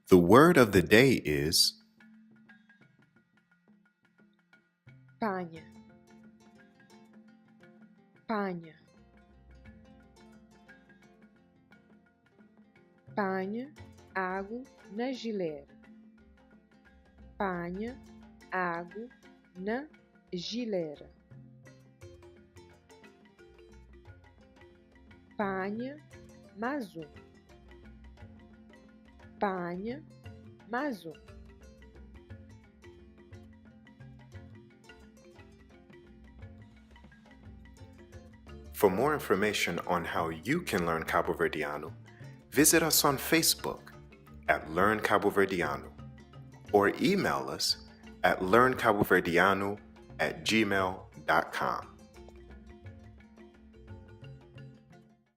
The word of the day is PANHA, PANHA, PANHA, água na geleira. PANHA, água na geleira. PANHA, mais um. PANHA, mais um. For more information on how you can learn Cabuverdianu, visit us on Facebook at Learn Kabuverdianu or email us at learnkabuverdianu@gmail.com.